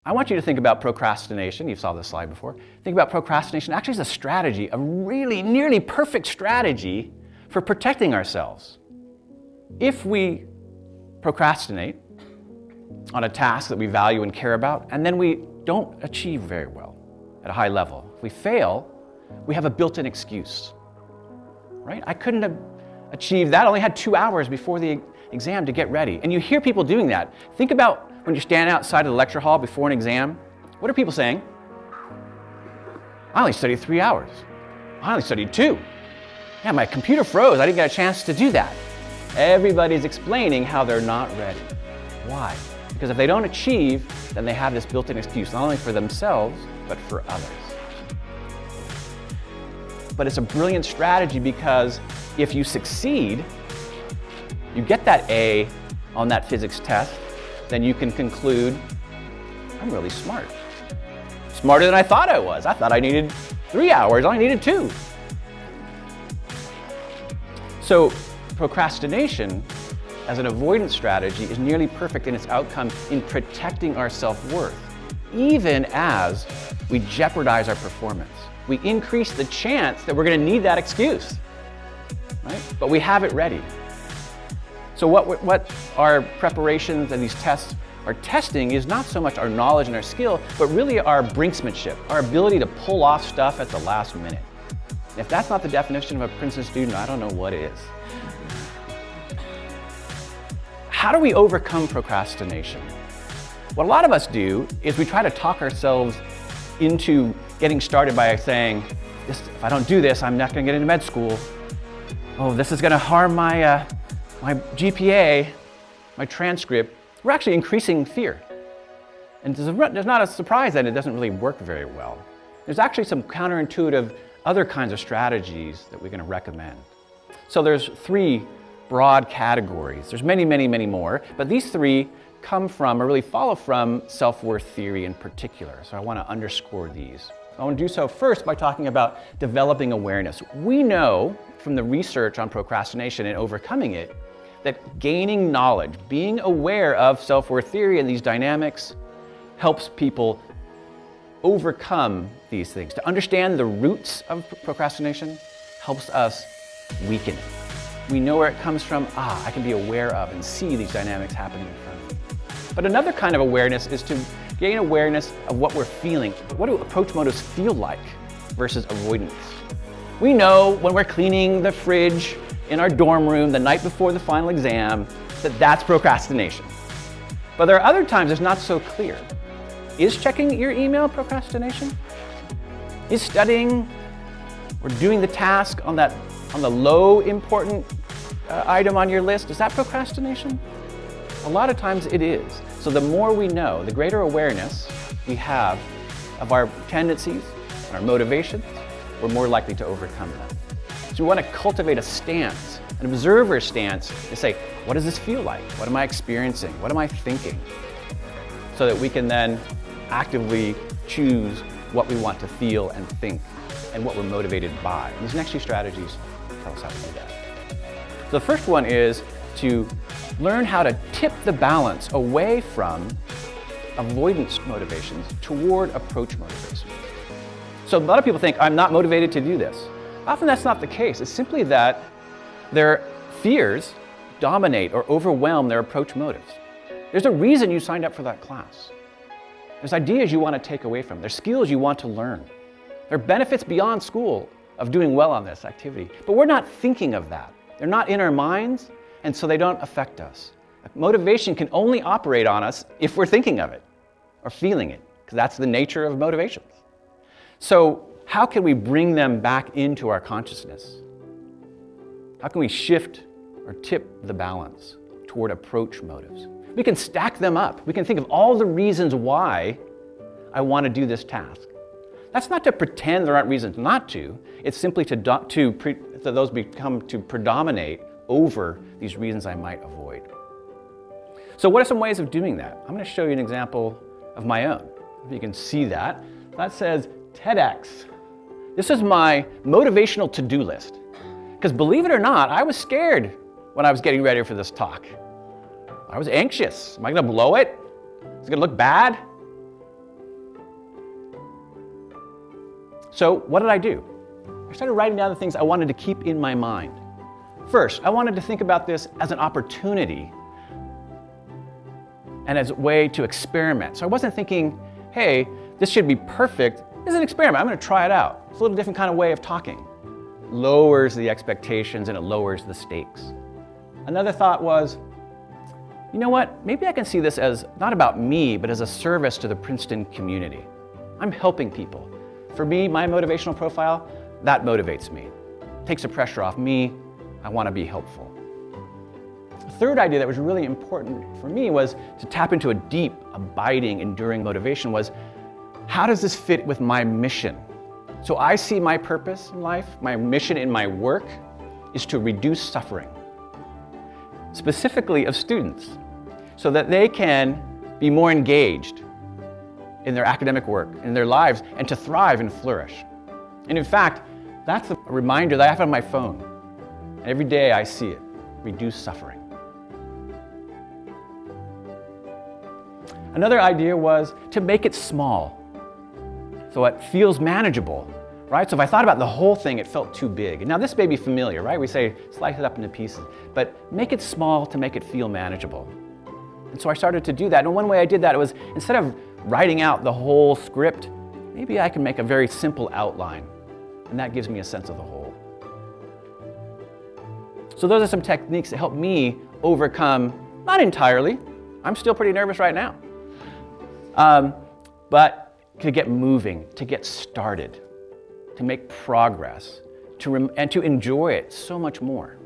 I want you to think about procrastination. You saw this slide before. Think about procrastination actually as a strategy, a really nearly perfect strategy for protecting ourselves. If we procrastinate on a task that we value and care about, and then we don't achieve very well at a high level, if we fail, we have a built-in excuse, right? I couldn't have achieved that. I only had 2 hours before the exam to get ready. And you hear people doing that. Think about when you're standing outside of the lecture hall before an exam. What are people saying? I only studied 3 hours. I only studied 2. Yeah, my computer froze. I didn't get a chance to do that. Everybody's explaining how they're not ready. Why? Because if they don't achieve, then they have this built-in excuse, not only for themselves, but for others. But it's a brilliant strategy because if you succeed, you get that A on that physics test, then you can conclude, I'm really smart. Smarter than I thought I was. I thought I needed 3 hours, I only needed 2. So procrastination as an avoidance strategy is nearly perfect in its outcome in protecting our self-worth, even as we jeopardize our performance. We increase the chance that we're going to need that excuse, right? But we have it ready. So what our preparations and these tests are testing is not so much our knowledge and our skill, but really our brinksmanship, our ability to pull off stuff at the last minute. If that's not the definition of a Princeton student, I don't know what is. How do we overcome procrastination? What a lot of us do is we try to talk ourselves into getting started by saying, if I don't do this, I'm not going to get into med school. Oh, this is going to harm my GPA, my transcript. We're actually increasing fear. And there's not a surprise that it doesn't really work very well. There's actually some counterintuitive other kinds of strategies that we're going to recommend. So there's 3 broad categories. There's many, many, many more, but these 3 come from, or really follow from, self-worth theory in particular. So I want to underscore these. I want to do so first by talking about developing awareness. We know from the research on procrastination and overcoming it that gaining knowledge, being aware of self-worth theory and these dynamics helps people overcome these things. To understand the roots of procrastination helps us weaken it. We know where it comes from. I can be aware of and see these dynamics happening in front of me. But another kind of awareness is to gain awareness of what we're feeling. What do approach motives feel like versus avoidance? We know when we're cleaning the fridge in our dorm room the night before the final exam that that's procrastination. But there are other times it's not so clear. Is checking your email procrastination? Is studying or doing the task on the low important item on your list, is that procrastination? A lot of times it is. So the more we know, the greater awareness we have of our tendencies and our motivations, we're more likely to overcome them. So we want to cultivate a stance, an observer stance, to say, what does this feel like? What am I experiencing? What am I thinking? So that we can then actively choose what we want to feel and think and what we're motivated by. And these next 2 strategies tell us how to do that. So the first one is to learn how to tip the balance away from avoidance motivations toward approach motivations. So a lot of people think, I'm not motivated to do this. Often that's not the case. It's simply that their fears dominate or overwhelm their approach motives. There's a reason you signed up for that class. There's ideas you want to take away from. There's skills you want to learn. There are benefits beyond school of doing well on this activity. But we're not thinking of that. They're not in our minds, and so they don't affect us. Motivation can only operate on us if we're thinking of it or feeling it, because that's the nature of motivations. So how can we bring them back into our consciousness? How can we shift or tip the balance toward approach motives? We can stack them up. We can think of all the reasons why I want to do this task. That's not to pretend there aren't reasons not to. It's simply to those become to predominate over these reasons I might avoid. So what are some ways of doing that? I'm going to show you an example of my own. You can see that. That says TEDx. This is my motivational to-do list. Because believe it or not, I was scared when I was getting ready for this talk. I was anxious. Am I going to blow it? Is it going to look bad? So what did I do? I started writing down the things I wanted to keep in my mind. First, I wanted to think about this as an opportunity and as a way to experiment. So I wasn't thinking, hey, this should be perfect. This is an experiment. I'm going to try it out. It's a little different kind of way of talking. Lowers the expectations and it lowers the stakes. Another thought was, you know what? Maybe I can see this as not about me, but as a service to the Princeton community. I'm helping people. For me, my motivational profile, that motivates me. Takes the pressure off me. I want to be helpful. The third idea that was really important for me was to tap into a deep, abiding, enduring motivation was, how does this fit with my mission? So I see my purpose in life, my mission in my work is to reduce suffering, specifically of students, so that they can be more engaged in their academic work, in their lives, and to thrive and flourish. And in fact, that's a reminder that I have on my phone. Every day I see it, reduce suffering. Another idea was to make it small, so it feels manageable, right? So if I thought about the whole thing, it felt too big. And now this may be familiar, right? We say slice it up into pieces, but make it small to make it feel manageable. And so I started to do that. And one way I did that was, instead of writing out the whole script, maybe I can make a very simple outline, and that gives me a sense of the whole. So those are some techniques that help me overcome, not entirely, I'm still pretty nervous right now, but to get moving, to get started, to make progress, and to enjoy it so much more.